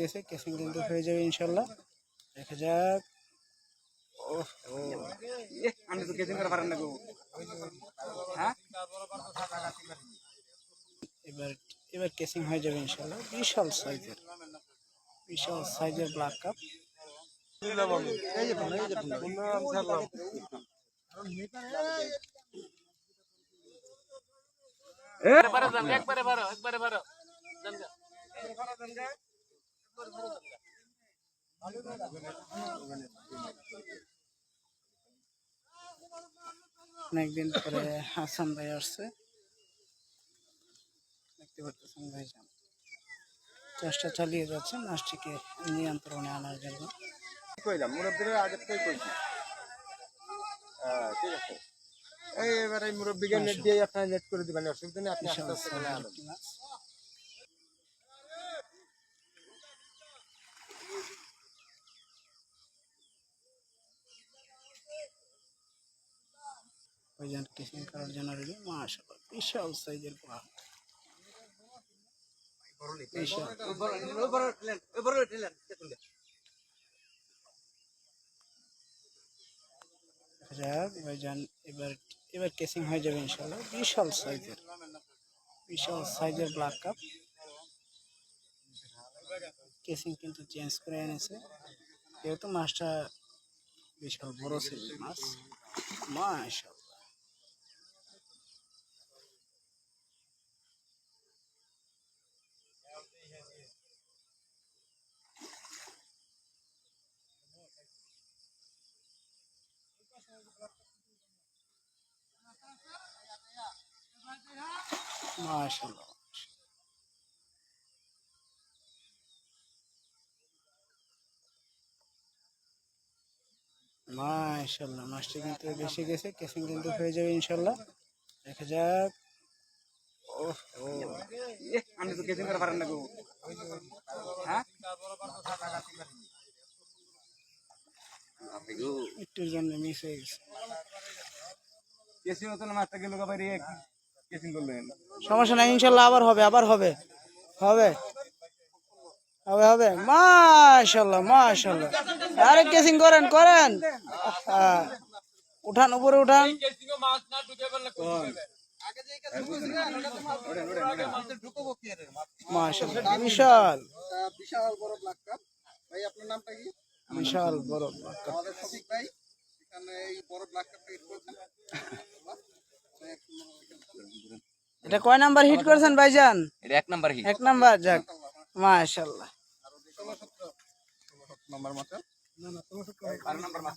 গেছে, কেসিং কিন্তু হয়ে যাবে ইনশাল্লাহ। দেখা যাক। আমি তো কেসিং করে পারেন না গো। হ্যাঁ এবার কেসিং হয়ে যাবে ইনশাল্লাহ। বিশাল সাইজের ব্ল্যাক কাপ। অনেকদিন পরে হাসান ভাই আসছে, দেখতে পাচ্ছেন ভাইজান চেষ্টা চালিয়ে যাচ্ছে মাছটিকে নিয়ন্ত্রণে আনার জন্য। কইলাম মুরব্বীরা আগে থেকে কইছি। ঠিক আছে, এবারে মুরব্বীকে নেট দিয়ে আপনারা নেট করে দিবেন, অসুবিধা নেই। আপনি আস্তে আস্তে করে আনেন। ভাইজান কেসিং করার জন্য রেডি। মাশাআল্লাহ বিশাল সাইজের ব্ল্যাক। ভাইজান এবার কেসিং হয়ে যাবে ইনশাল্লাহ। বিশাল সাইজের ব্ল্যাক কাপ। কেসিং কিন্তু চেঞ্জ করে এনেছে, যেহেতু মাছটা বিশাল বড় সাইজের মাছ। মাশাআল্লাহ মাশাআল্লাহ মাশাআল্লাহ। মাছটি কিন্তু বেশি গেছে, কেসিং কিন্তু হয়ে যাবে ইনশাল্লাহ। দেখা যাক। আমি তো কেসিং করে পারেন না গো। হ্যাঁ একটুর জন্য মিস হয়ে গেছে। কেসিং হতো না, মাছটা গেল বাইরে কেসিং করলেন। সমস্যা নাই, ইনশাল্লাহ আবার হবে হবে হবে হবে। মাশাআল্লাহ। আরে কেসিং করেন। উঠান, উপরে উঠান। মাশাআল্লাহ বিশাল বড় ব্ল্যাক কাপ। ভাই আপনার নামটা কি? বিশাল বড় ব্ল্যাক কাপ। আমাদের শফিক ভাই এখানে এই বড় ব্ল্যাক কাপটা হিট করেছেন। এটা কয় নাম্বার হিট করেছেন ভাইজান? এটা 1 নাম্বার হিট। 1 নাম্বার। যাক মাশাআল্লাহ। 16 নাম্বার মাছ। না 16 নাম্বার মাছ।